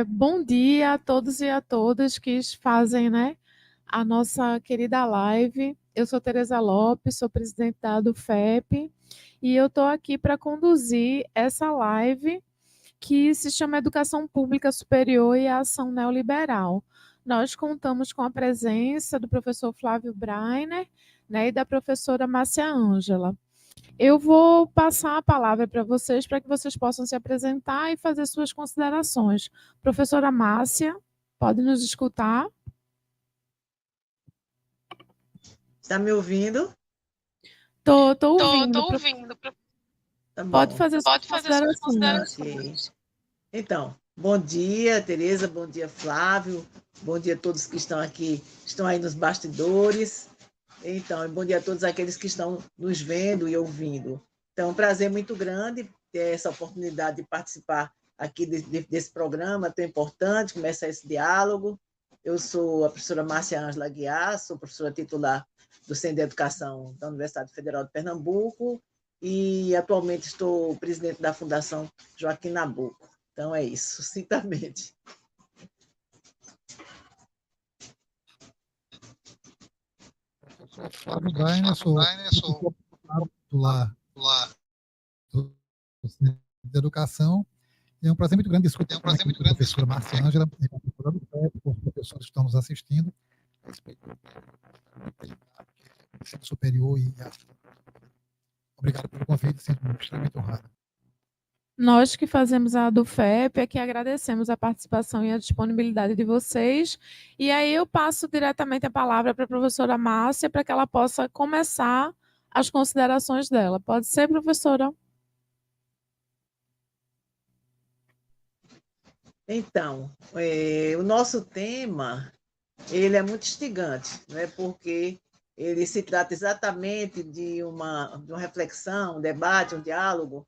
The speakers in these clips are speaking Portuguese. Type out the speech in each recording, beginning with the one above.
Bom dia a todos e a todas que fazem, né, a nossa querida live. Eu sou Tereza Lopes, sou presidente da ADUFEP e eu estou aqui para conduzir essa live que se chama Educação Pública Superior e a Ação Neoliberal. Nós contamos com a presença do professor Flávio Breiner, né, e da professora Márcia Ângela. Eu vou passar a palavra para que vocês possam se apresentar e fazer suas considerações. Professora Márcia, pode nos escutar? Está me ouvindo? Estou ouvindo. Estou ouvindo. Tá bom. Pode fazer suas considerações. Okay. Então, bom dia, Tereza, bom dia, Flávio, bom dia a todos que estão aqui, estão aí nos bastidores. Então, bom dia a todos aqueles que estão nos vendo e ouvindo. Então, é um prazer muito grande ter essa oportunidade de participar aqui desse programa tão importante, começar esse diálogo. Eu sou a professora Márcia Ângela Aguiar, sou professora titular do Centro de Educação da Universidade Federal de Pernambuco e atualmente estou presidente da Fundação Joaquim Nabuco. Então, é isso, sucintamente. Flávio Breiner, sou titular do Centro de Educação. É um prazer muito grande discutir com a professora Márcia Ângela, com a professora do PEP, com os professores que estão nos assistindo, a respeito do ensino superior e obrigado pelo convite, sinto-me extremamente honrado. Nós que fazemos a ADUFEP é que agradecemos a participação e a disponibilidade de vocês. E aí eu passo diretamente a palavra para a professora Márcia para que ela possa começar as considerações dela. Pode ser, professora? Então, o nosso tema ele é muito instigante, né? Porque ele se trata exatamente de uma reflexão, um debate, um diálogo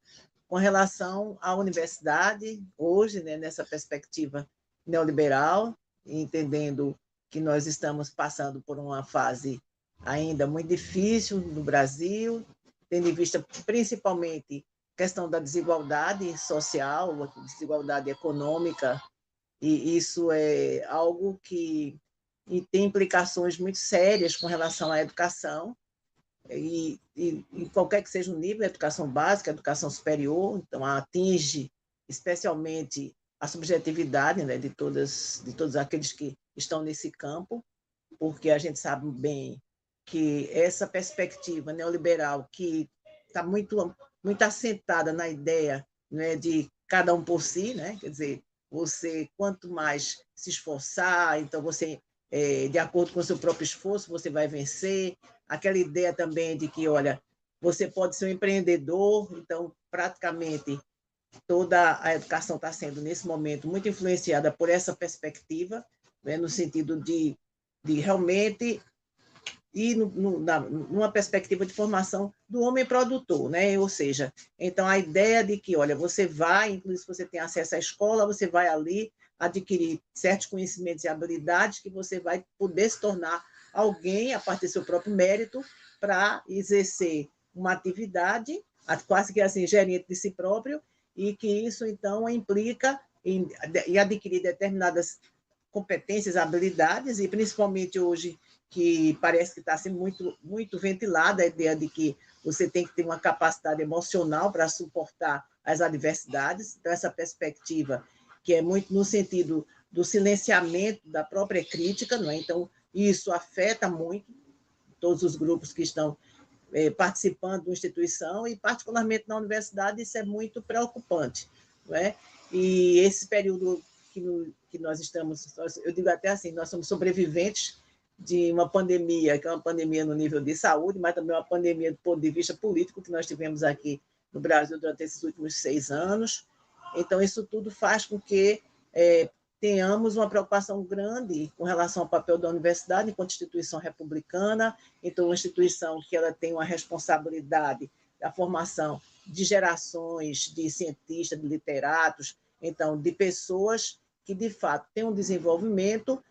com relação à universidade, hoje, né, nessa perspectiva neoliberal, entendendo que nós estamos passando por uma fase ainda muito difícil no Brasil, tendo em vista principalmente a questão da desigualdade social, desigualdade econômica, e isso é algo que tem implicações muito sérias com relação à educação, e qualquer que seja o nível, a educação básica, a educação superior, então atinge especialmente a subjetividade, né, de todos aqueles que estão nesse campo, porque a gente sabe bem que essa perspectiva neoliberal que está muito assentada na ideia, né, de cada um por si, né, quer dizer, você quanto mais se esforçar, então você de acordo com o seu próprio esforço, você vai vencer. Aquela ideia também de que, olha, você pode ser um empreendedor, então, praticamente, toda a educação está sendo, nesse momento, muito influenciada por essa perspectiva, né, no sentido de realmente ir numa perspectiva de formação do homem produtor, né? Ou seja, então, a ideia de que, olha, você vai, inclusive, se você tem acesso à escola, você vai ali adquirir certos conhecimentos e habilidades que você vai poder se tornar alguém, a partir do seu próprio mérito, para exercer uma atividade, quase que assim, gerente de si próprio, e que isso, então, implica em adquirir determinadas competências, habilidades, e principalmente hoje, que parece que está sendo muito ventilada a ideia de que você tem que ter uma capacidade emocional para suportar as adversidades. Então, essa perspectiva que é muito no sentido do silenciamento da própria crítica, não é? Então, isso afeta muito todos os grupos que estão participando da instituição, e particularmente na universidade isso é muito preocupante, não é? E esse período que nós estamos, eu digo até assim, nós somos sobreviventes de uma pandemia, que é uma pandemia no nível de saúde, mas também uma pandemia do ponto de vista político que nós tivemos aqui no Brasil durante esses últimos 6 anos. Então, isso tudo faz com que tenhamos uma preocupação grande com relação ao papel da universidade enquanto instituição republicana, então uma instituição que ela tem uma responsabilidade da formação de gerações de cientistas, de literatos, então de pessoas que de fato têm um desenvolvimento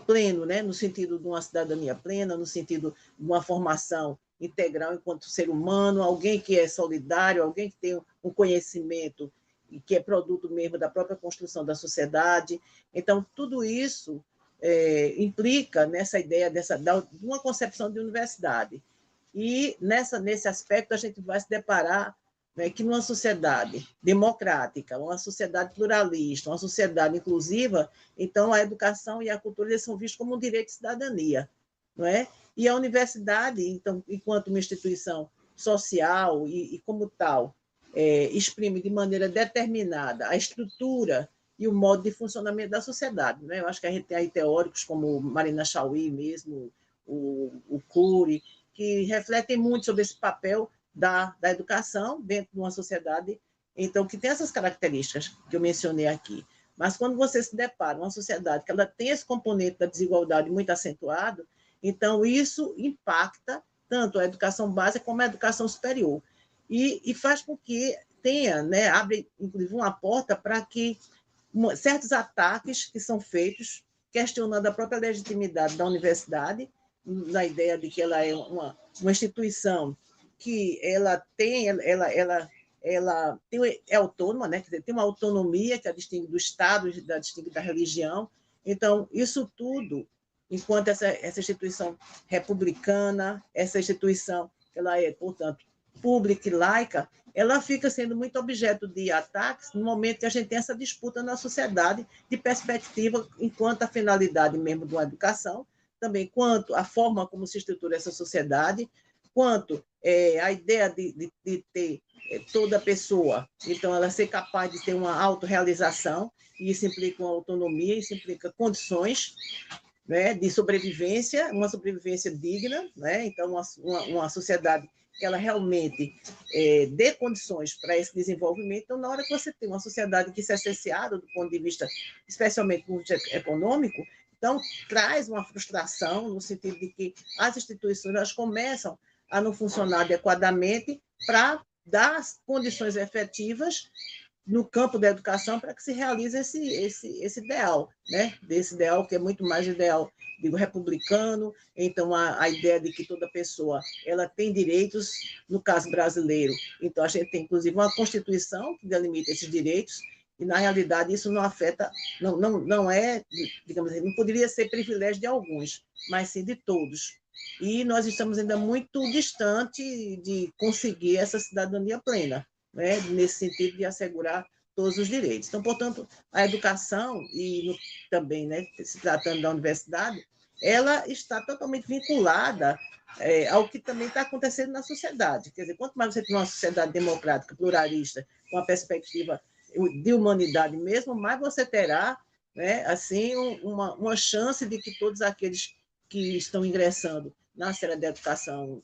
pleno, né, no sentido de uma cidadania plena, no sentido de uma formação integral enquanto ser humano, alguém que é solidário, alguém que tem um conhecimento que é produto mesmo da própria construção da sociedade. Então, tudo isso implica nessa ideia de uma concepção de universidade. E nesse aspecto a gente vai se deparar, né, que numa sociedade democrática, uma sociedade pluralista, uma sociedade inclusiva, então a educação e a cultura eles são vistos como um direito de cidadania, não é? E a universidade, então, enquanto uma instituição social e como tal, exprime de maneira determinada a estrutura e o modo de funcionamento da sociedade, né? Eu acho que a gente tem aí teóricos como Marina Chauí mesmo, o Cury, que refletem muito sobre esse papel da educação dentro de uma sociedade, então, que tem essas características que eu mencionei aqui. Mas quando você se depara com uma sociedade que ela tem esse componente da desigualdade muito acentuado, então isso impacta tanto a educação básica como a educação superior. E faz com que tenha, né, abre, inclusive, uma porta para que certos ataques que são feitos, questionando a própria legitimidade da universidade, na ideia de que ela é uma instituição que ela é autônoma, né? Quer dizer, tem uma autonomia que a distingue do Estado, a distingue da religião. Então, isso tudo, enquanto essa instituição republicana, essa instituição, ela é, portanto, pública e laica, ela fica sendo muito objeto de ataques no momento que a gente tem essa disputa na sociedade de perspectiva enquanto a finalidade mesmo de uma educação, também quanto a forma como se estrutura essa sociedade, quanto a ideia de ter toda pessoa, então ela ser capaz de ter uma autorrealização, e isso implica uma autonomia, isso implica condições, né, de sobrevivência, uma sobrevivência digna, né? Então uma sociedade que ela realmente dê condições para esse desenvolvimento. Então, na hora que você tem uma sociedade que se é cerceada do ponto de vista, especialmente econômico, então traz uma frustração no sentido de que as instituições elas começam a não funcionar adequadamente para dar condições efetivas no campo da educação para que se realize esse ideal, né? Desse ideal que é muito mais ideal, digo, republicano. Então, a ideia de que toda pessoa ela tem direitos, no caso brasileiro. Então, a gente tem, inclusive, uma Constituição que delimita esses direitos, e, na realidade, isso não afeta, não é, digamos assim, não poderia ser privilégio de alguns, mas sim de todos. E nós estamos ainda muito distante de conseguir essa cidadania plena, né, nesse sentido de assegurar todos os direitos. Então, portanto, a educação, também, né, se tratando da universidade, ela está totalmente vinculada ao que também está acontecendo na sociedade. Quer dizer, quanto mais você tem uma sociedade democrática, pluralista, com a perspectiva de humanidade mesmo, mais você terá, né, assim, uma chance de que todos aqueles que estão ingressando na série de educação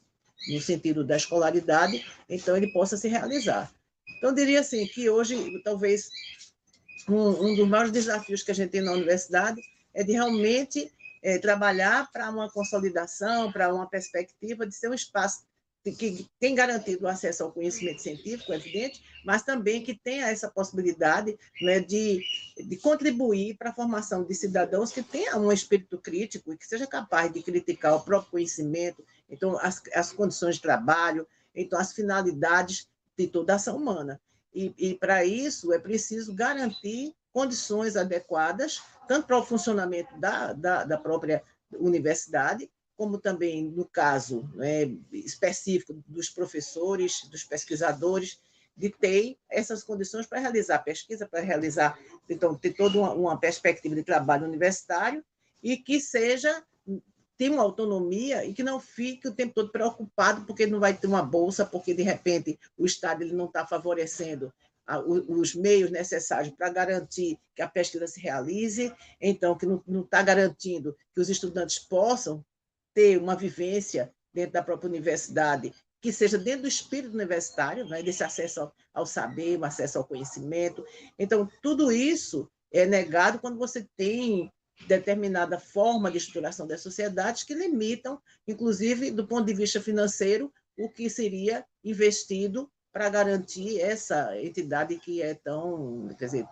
no sentido da escolaridade, então ele possa se realizar. Então, eu diria assim, que hoje, talvez, um dos maiores desafios que a gente tem na universidade é de realmente trabalhar para uma consolidação, para uma perspectiva de ser um espaço que tem garantido o acesso ao conhecimento científico, é evidente, mas também que tenha essa possibilidade, né, de contribuir para a formação de cidadãos que tenham um espírito crítico e que seja capaz de criticar o próprio conhecimento, então as condições de trabalho, então as finalidades de toda a ação humana. E para isso é preciso garantir condições adequadas, tanto para o funcionamento da própria universidade, como também, no caso, né, específico dos professores, dos pesquisadores, de ter essas condições para realizar pesquisa, para realizar, então, ter toda uma perspectiva de trabalho universitário e que tenha uma autonomia e que não fique o tempo todo preocupado porque não vai ter uma bolsa, porque, de repente, o Estado ele não está favorecendo os meios necessários para garantir que a pesquisa se realize, então, que não está garantindo que os estudantes possam ter uma vivência dentro da própria universidade que seja dentro do espírito universitário, né, desse acesso ao saber, o acesso ao conhecimento. Então, tudo isso é negado quando você tem determinada forma de estruturação das sociedades que limitam, inclusive, do ponto de vista financeiro, o que seria investido para garantir essa entidade que é tão, quer dizer,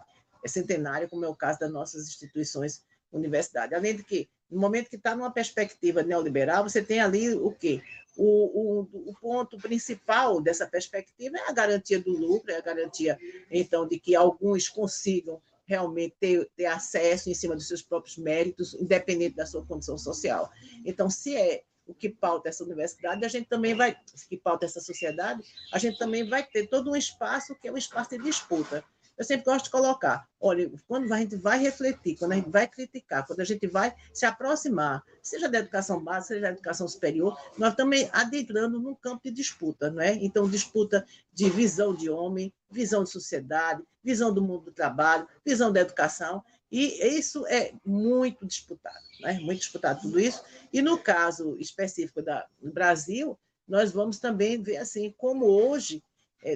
é centenária, como é o caso das nossas instituições universitárias. Além de que no momento que está numa perspectiva neoliberal, você tem ali o quê? O ponto principal dessa perspectiva é a garantia do lucro, é a garantia, então, de que alguns consigam realmente ter acesso em cima dos seus próprios méritos, independente da sua condição social. Então, se é o que pauta essa universidade, a gente também vai, que pauta essa sociedade, a gente também vai ter todo um espaço que é um espaço de disputa. Eu sempre gosto de colocar, olha, quando a gente vai refletir, quando a gente vai criticar, quando a gente vai se aproximar, seja da educação básica, seja da educação superior, nós também adentrando num campo de disputa, não é? Então, disputa de visão de homem, visão de sociedade, visão do mundo do trabalho, visão da educação, e isso é muito disputado, né? Muito disputado tudo isso. E no caso específico do Brasil, nós vamos também ver assim como hoje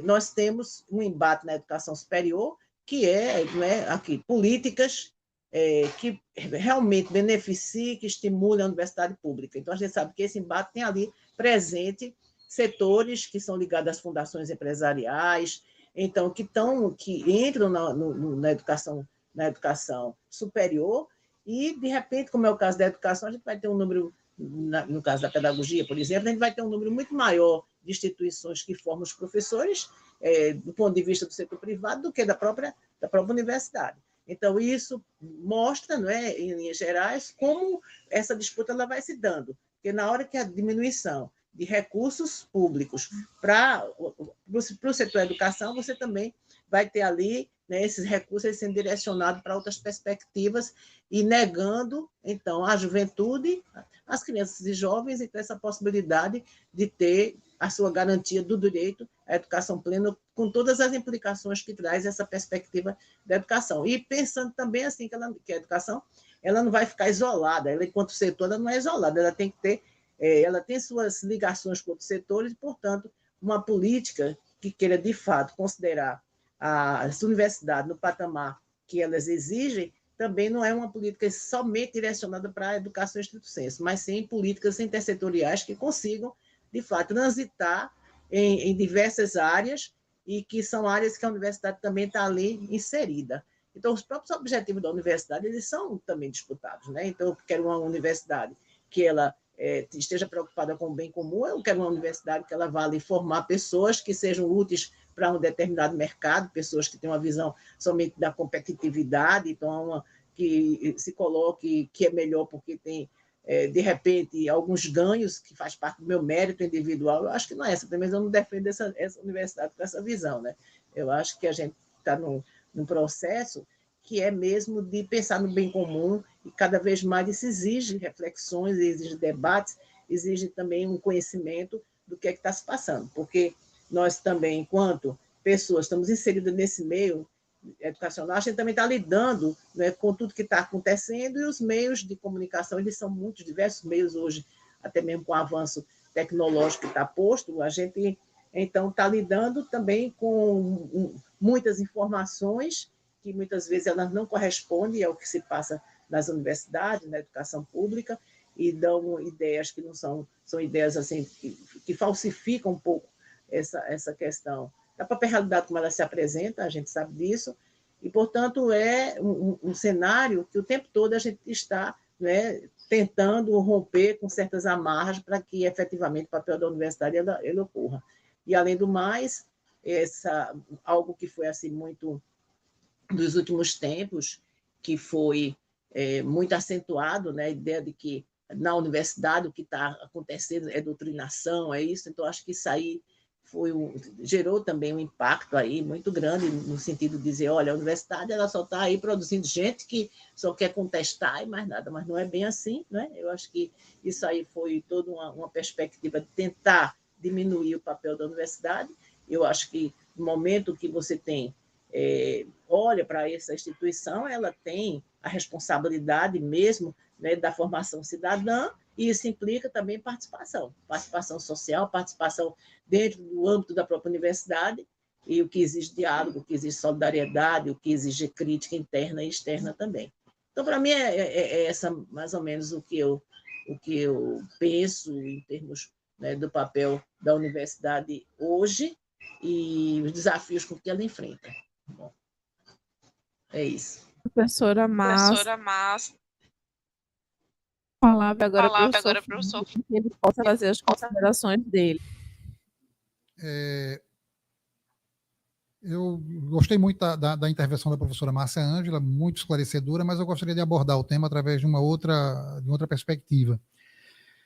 nós temos um embate na educação superior, que é aqui, políticas que realmente beneficiem, que estimulem a universidade pública. Então, a gente sabe que esse embate tem ali presente setores que são ligados às fundações empresariais, então, que entram na educação superior, e, de repente, como é o caso da educação, a gente vai ter um número, no caso da pedagogia, por exemplo, a gente vai ter um número muito maior de instituições que formam os professores, do ponto de vista do setor privado, do que da própria universidade. Então, isso mostra, não é, em linhas gerais, como essa disputa ela vai se dando. Porque na hora que a diminuição de recursos públicos para o setor da educação, você também vai ter ali, né, esses recursos sendo direcionados para outras perspectivas e negando, então, à juventude, às crianças e jovens, então, essa possibilidade de ter a sua garantia do direito à educação plena, com todas as implicações que traz essa perspectiva da educação. E pensando também assim que a educação ela não vai ficar isolada, ela, enquanto setor, ela não é isolada, ela tem que ter, ela tem suas ligações com outros setores e, portanto, uma política que queira, de fato, considerar as universidades no patamar que elas exigem, também não é uma política somente direcionada para a educação estrito sensu, mas sim políticas intersetoriais que consigam, de fato, transitar em diversas áreas e que são áreas que a universidade também está ali inserida. Então, os próprios objetivos da universidade, eles são também disputados, né? Então, eu quero uma universidade que ela esteja preocupada com o bem comum, eu quero uma universidade que ela vá ali formar pessoas que sejam úteis para um determinado mercado, pessoas que têm uma visão somente da competitividade, então, que se coloque que é melhor porque tem, de repente, alguns ganhos que faz parte do meu mérito individual. Eu acho que não é essa, mas eu não defendo essa universidade com essa visão, né? Eu acho que a gente está num processo que é mesmo de pensar no bem comum, e cada vez mais isso exige reflexões, exige debates, exige também um conhecimento do que é que está se passando, porque nós também, enquanto pessoas, estamos inseridas nesse meio educacional, a gente também está lidando, né, com tudo que está acontecendo, e os meios de comunicação, eles são muitos, diversos meios hoje, até mesmo com o avanço tecnológico que está posto, a gente, então, está lidando também com muitas informações que muitas vezes elas não correspondem ao que se passa nas universidades, na educação pública, e dão ideias que não são ideias assim que falsificam um pouco essa questão da própria realidade como ela se apresenta, a gente sabe disso, e, portanto, é um cenário que o tempo todo a gente está, né, tentando romper com certas amarras para que, efetivamente, o papel da universidade ele ocorra. E, além do mais, algo que foi assim muito dos últimos tempos, que foi muito acentuado, né, a ideia de que na universidade o que está acontecendo é doutrinação, é isso, então acho que isso aí gerou também um impacto aí muito grande, no sentido de dizer, olha, a universidade ela só está aí produzindo gente que só quer contestar e mais nada, mas não é bem assim, né? Eu acho que isso aí foi toda uma perspectiva de tentar diminuir o papel da universidade. Eu acho que no momento que você tem olha para essa instituição, ela tem a responsabilidade mesmo, né, da formação cidadã, e isso implica também participação social, participação dentro do âmbito da própria universidade, e o que exige diálogo, o que exige solidariedade, o que exige crítica interna e externa também. Então, para mim, é essa mais ou menos o que eu penso em termos, né, do papel da universidade hoje e os desafios com que ela enfrenta. Bom, é isso. Professora Márcia. palavra agora para o professor, que ele possa fazer as considerações dele. Eu gostei muito da intervenção da professora Márcia Ângela, muito esclarecedora, mas eu gostaria de abordar o tema através de uma outra perspectiva.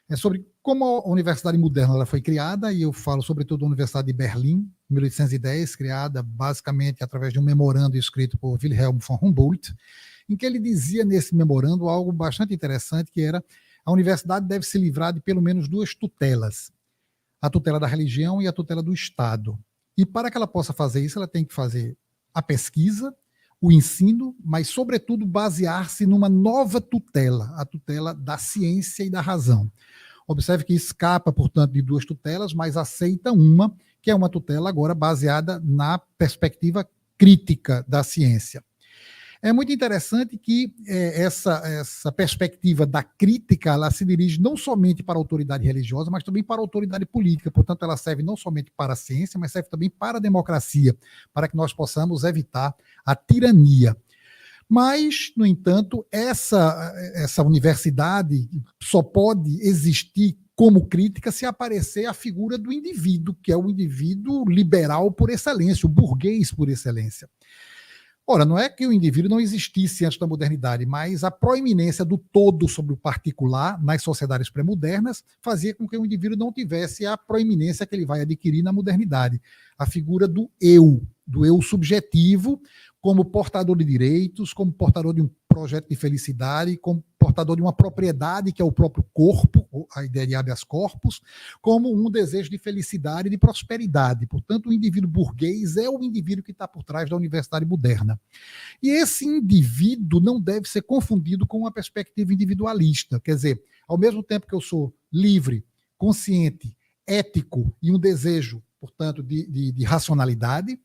É sobre como a Universidade Moderna ela foi criada, e eu falo sobretudo da Universidade de Berlim, em 1810, criada basicamente através de um memorando escrito por Wilhelm von Humboldt, em que ele dizia nesse memorando algo bastante interessante, que era: a universidade deve se livrar de pelo menos 2 tutelas, a tutela da religião e a tutela do Estado. E para que ela possa fazer isso, ela tem que fazer a pesquisa, o ensino, mas, sobretudo, basear-se numa nova tutela, a tutela da ciência e da razão. Observe que escapa, portanto, de 2 tutelas, mas aceita uma, que é uma tutela agora baseada na perspectiva crítica da ciência. É muito interessante que essa perspectiva da crítica ela se dirige não somente para a autoridade religiosa, mas também para a autoridade política. Portanto, ela serve não somente para a ciência, mas serve também para a democracia, para que nós possamos evitar a tirania. Mas, no entanto, essa universidade só pode existir como crítica se aparecer a figura do indivíduo, que é o indivíduo liberal por excelência, o burguês por excelência. Ora, não é que o indivíduo não existisse antes da modernidade, mas a proeminência do todo sobre o particular nas sociedades pré-modernas fazia com que o indivíduo não tivesse a proeminência que ele vai adquirir na modernidade. A figura do eu subjetivo, como portador de direitos, como portador de um projeto de felicidade, como portador de uma propriedade que é o próprio corpo, a ideia de habeas corpus, como um desejo de felicidade e de prosperidade. Portanto, o indivíduo burguês é o indivíduo que está por trás da universidade moderna. E esse indivíduo não deve ser confundido com uma perspectiva individualista. Quer dizer, ao mesmo tempo que eu sou livre, consciente, ético e um desejo, portanto, de racionalidade,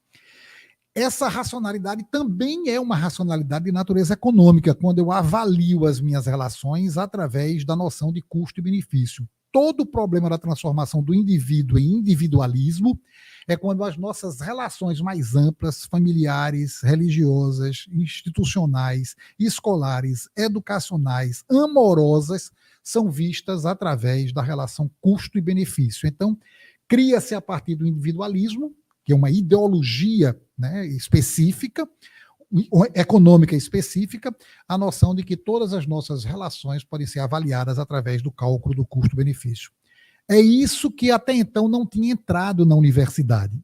essa racionalidade também é uma racionalidade de natureza econômica, quando eu avalio as minhas relações através da noção de custo e benefício. Todo o problema da transformação do indivíduo em individualismo é quando as nossas relações mais amplas, familiares, religiosas, institucionais, escolares, educacionais, amorosas, são vistas através da relação custo e benefício. Então, cria-se a partir do individualismo, que é uma ideologia, né, específica, econômica específica, a noção de que todas as nossas relações podem ser avaliadas através do cálculo do custo-benefício. É isso que até então não tinha entrado na universidade.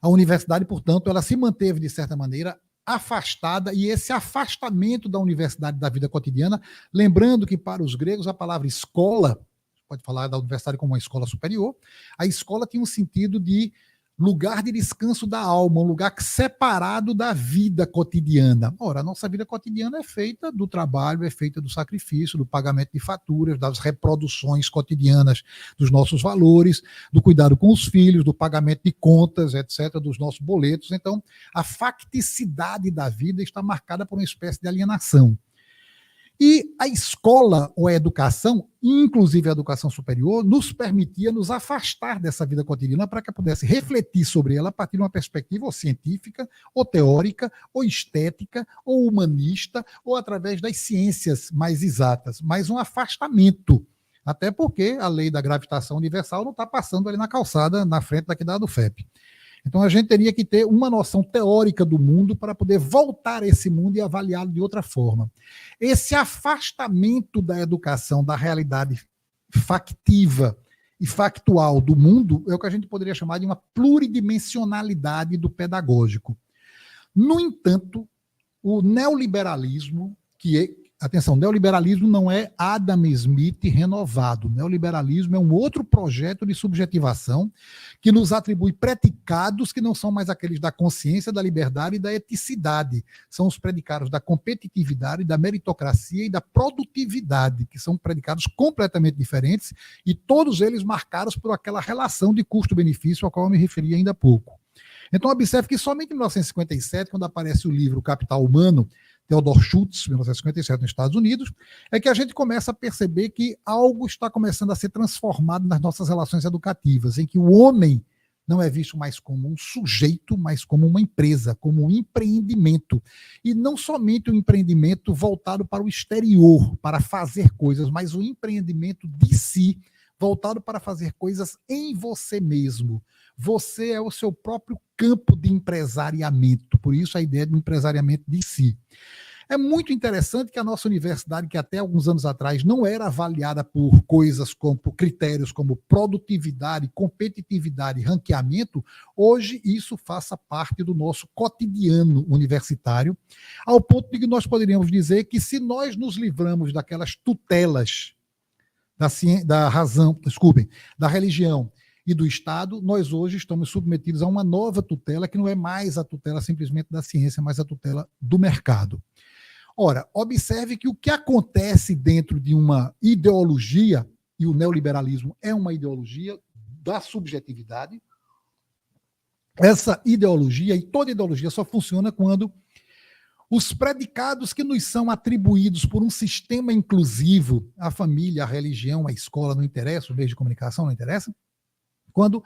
A universidade, portanto, ela se manteve, de certa maneira, afastada, e esse afastamento da universidade da vida cotidiana, lembrando que para os gregos a palavra escola, pode falar da universidade como uma escola superior, a escola tinha um sentido de lugar de descanso da alma, um lugar separado da vida cotidiana. Ora, a nossa vida cotidiana é feita do trabalho, é feita do sacrifício, do pagamento de faturas, das reproduções cotidianas dos nossos valores, do cuidado com os filhos, do pagamento de contas, etc., dos nossos boletos. Então, a facticidade da vida está marcada por uma espécie de alienação. E a escola ou a educação, inclusive a educação superior, nos permitia nos afastar dessa vida cotidiana para que eu pudesse refletir sobre ela a partir de uma perspectiva ou científica, ou teórica, ou estética, ou humanista, ou através das ciências mais exatas, mas um afastamento. Até porque a lei da gravitação universal não está passando ali na calçada, na frente daqui da UFEP. Então, a gente teria que ter uma noção teórica do mundo para poder voltar a esse mundo e avaliá-lo de outra forma. Esse afastamento da educação da realidade factiva e factual do mundo é o que a gente poderia chamar de uma pluridimensionalidade do pedagógico. No entanto, o neoliberalismo, atenção, neoliberalismo não é Adam Smith renovado. Neoliberalismo é um outro projeto de subjetivação que nos atribui predicados que não são mais aqueles da consciência, da liberdade e da eticidade. São os predicados da competitividade, da meritocracia e da produtividade, que são predicados completamente diferentes e todos eles marcados por aquela relação de custo-benefício a qual eu me referi ainda há pouco. Então, observe que somente em 1957, quando aparece o livro Capital Humano, Theodor Schultz, 1957, nos Estados Unidos, é que a gente começa a perceber que algo está começando a ser transformado nas nossas relações educativas, em que o homem não é visto mais como um sujeito, mas como uma empresa, como um empreendimento. E não somente um empreendimento voltado para o exterior, para fazer coisas, mas um empreendimento de si, voltado para fazer coisas em você mesmo. Você é o seu próprio campo de empresariamento, por isso a ideia do empresariamento de si. É muito interessante que a nossa universidade, que até alguns anos atrás não era avaliada por coisas como por critérios como produtividade, competitividade, ranqueamento, hoje isso faça parte do nosso cotidiano universitário, ao ponto de que nós poderíamos dizer que se nós nos livramos daquelas tutelas da razão, desculpem, da religião e do Estado, nós hoje estamos submetidos a uma nova tutela, que não é mais a tutela simplesmente da ciência, mas a tutela do mercado. Ora, observe que o que acontece dentro de uma ideologia, e o neoliberalismo é uma ideologia da subjetividade, essa ideologia, e toda ideologia só funciona quando os predicados que nos são atribuídos por um sistema inclusivo, a família, a religião, a escola, não interessa, o meio de comunicação não interessa, quando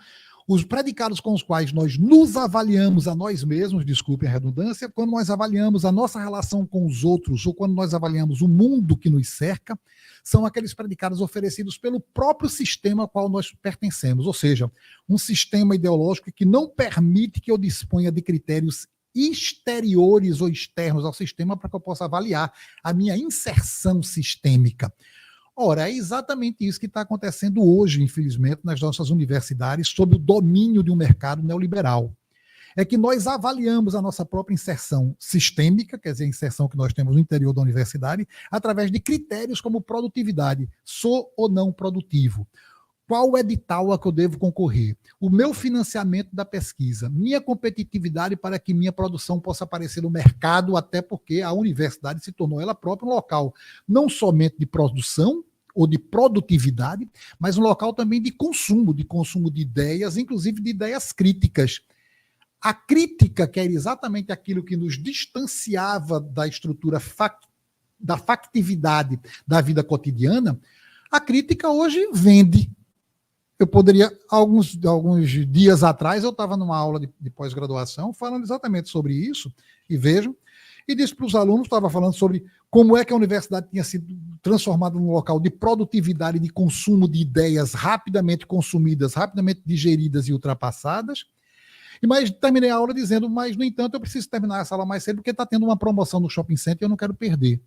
os predicados com os quais nós nos avaliamos a nós mesmos, desculpem a redundância, quando nós avaliamos a nossa relação com os outros, ou quando nós avaliamos o mundo que nos cerca, são aqueles predicados oferecidos pelo próprio sistema ao qual nós pertencemos, ou seja, um sistema ideológico que não permite que eu disponha de critérios exteriores ou externos ao sistema para que eu possa avaliar a minha inserção sistêmica. Ora, é exatamente isso que está acontecendo hoje, infelizmente, nas nossas universidades, sob o domínio de um mercado neoliberal. É que nós avaliamos a nossa própria inserção sistêmica, quer dizer, a inserção que nós temos no interior da universidade, através de critérios como produtividade. Sou ou não produtivo? Qual edital a que eu devo concorrer? O meu financiamento da pesquisa, minha competitividade para que minha produção possa aparecer no mercado, até porque a universidade se tornou ela própria um local não somente de produção ou de produtividade, mas um local também de consumo de ideias, inclusive de ideias críticas. A crítica, que era exatamente aquilo que nos distanciava da estrutura da factividade da vida cotidiana, a crítica hoje vende. Eu poderia, alguns dias atrás, eu estava numa aula de pós-graduação falando exatamente sobre isso, e vejam, e disse para os alunos, estava falando sobre como é que a universidade tinha sido transformada num local de produtividade e de consumo de ideias rapidamente consumidas, rapidamente digeridas e ultrapassadas, mas terminei a aula dizendo, mas, no entanto, eu preciso terminar essa aula mais cedo porque está tendo uma promoção no shopping center e eu não quero perder.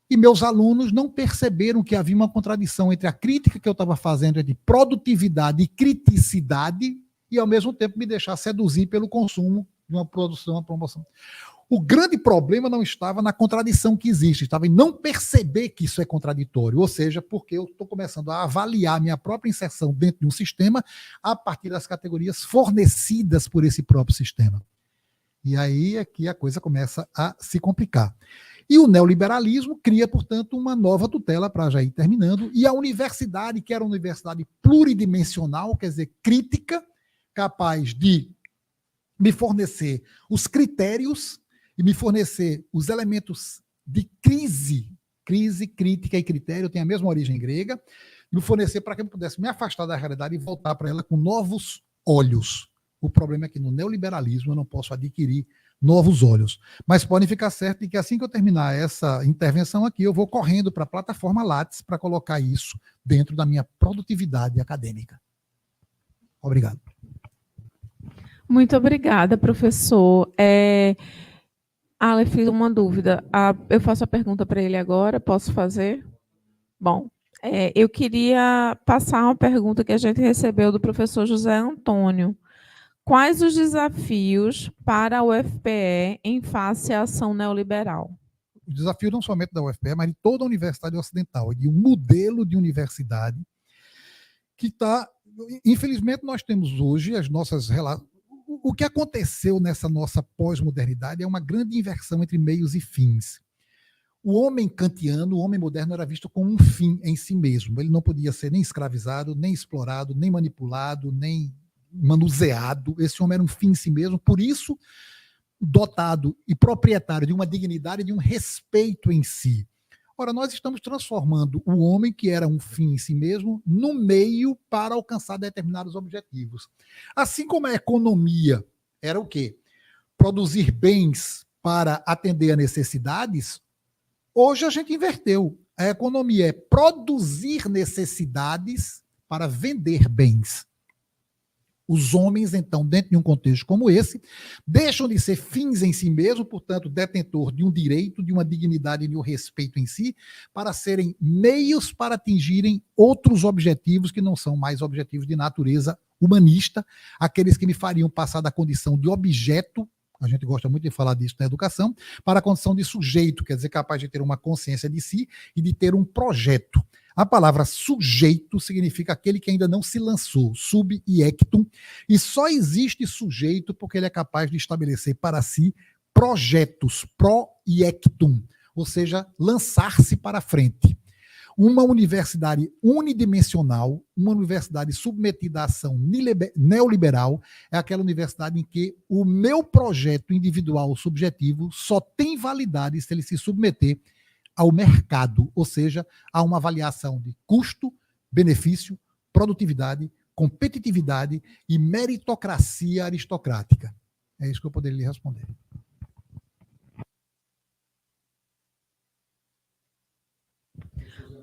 E meus alunos não perceberam que havia uma contradição entre a crítica que eu estava fazendo de produtividade e criticidade e, ao mesmo tempo, me deixar seduzir pelo consumo de uma produção, uma promoção. O grande problema não estava na contradição que existe, estava em não perceber que isso é contraditório, ou seja, porque eu estou começando a avaliar minha própria inserção dentro de um sistema a partir das categorias fornecidas por esse próprio sistema. E aí é que a coisa começa a se complicar. E o neoliberalismo cria, portanto, uma nova tutela, para já ir terminando, e a universidade, que era uma universidade pluridimensional, quer dizer, crítica, capaz de me fornecer os critérios e me fornecer os elementos de crise, crítica e critério, tem a mesma origem grega, me fornecer para que eu pudesse me afastar da realidade e voltar para ela com novos olhos. O problema é que no neoliberalismo eu não posso adquirir novos olhos. Mas podem ficar certo de que assim que eu terminar essa intervenção aqui, eu vou correndo para a plataforma Lattes para colocar isso dentro da minha produtividade acadêmica. Obrigado. Muito obrigada, professor. Aleph, uma dúvida. Eu faço a pergunta para ele agora, posso fazer? Bom, eu queria passar uma pergunta que a gente recebeu do professor José Antônio. Quais os desafios para a UFPE em face à ação neoliberal? O desafio não somente da UFPE, mas de toda a universidade ocidental, de um modelo de universidade que está... Infelizmente, nós temos hoje as nossas relações... O que aconteceu nessa nossa pós-modernidade é uma grande inversão entre meios e fins. O homem kantiano, o homem moderno, era visto como um fim em si mesmo. Ele não podia ser nem escravizado, nem explorado, nem manipulado, nem manuseado. Esse homem era um fim em si mesmo, por isso dotado e proprietário de uma dignidade e de um respeito em si. Ora, nós estamos transformando o homem, que era um fim em si mesmo, no meio para alcançar determinados objetivos. Assim como a economia era o quê? Produzir bens para atender a necessidades, hoje a gente inverteu. A economia é produzir necessidades para vender bens. Os homens, então, dentro de um contexto como esse, deixam de ser fins em si mesmo, portanto, detentor de um direito, de uma dignidade e de um respeito em si, para serem meios para atingirem outros objetivos que não são mais objetivos de natureza humanista, aqueles que me fariam passar da condição de objeto, a gente gosta muito de falar disso na educação, para a condição de sujeito, quer dizer, capaz de ter uma consciência de si e de ter um projeto. A palavra sujeito significa aquele que ainda não se lançou, sub iectum, e só existe sujeito porque ele é capaz de estabelecer para si projetos, pro iectum, ou seja, lançar-se para frente. Uma universidade unidimensional, uma universidade submetida à ação neoliberal, é aquela universidade em que o meu projeto individual subjetivo só tem validade se ele se submeter ao mercado, ou seja, a uma avaliação de custo, benefício, produtividade, competitividade e meritocracia aristocrática. É isso que eu poderia lhe responder.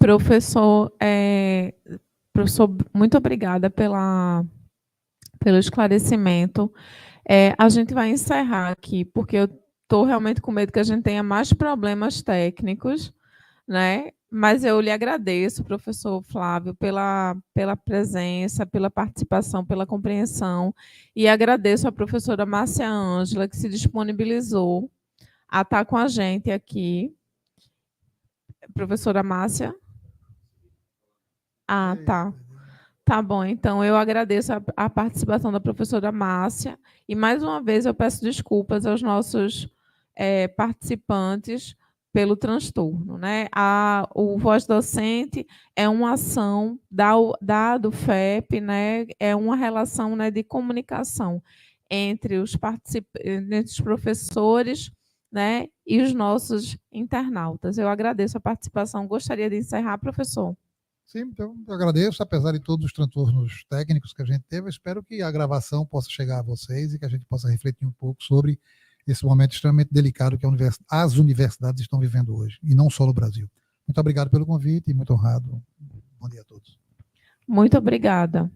Professor, muito obrigada pelo esclarecimento. A gente vai encerrar aqui, porque eu estou realmente com medo que a gente tenha mais problemas técnicos, né? Mas eu lhe agradeço, professor Flávio, pela presença, pela participação, pela compreensão, e agradeço a professora Márcia Ângela, que se disponibilizou a estar com a gente aqui. Professora Márcia? Ah, tá. Tá bom, então eu agradeço a participação da professora Márcia, e mais uma vez eu peço desculpas aos nossos participantes pelo transtorno, né? O Voz Docente é uma ação do FEP, né? É uma relação, né, de comunicação entre os professores, né, e os nossos internautas. Eu agradeço a participação. Gostaria de encerrar, professor? Sim, então eu agradeço, apesar de todos os transtornos técnicos que a gente teve, eu espero que a gravação possa chegar a vocês e que a gente possa refletir um pouco sobre esse momento extremamente delicado que as universidades estão vivendo hoje, e não só no Brasil. Muito obrigado pelo convite e muito honrado. Bom dia a todos. Muito obrigada.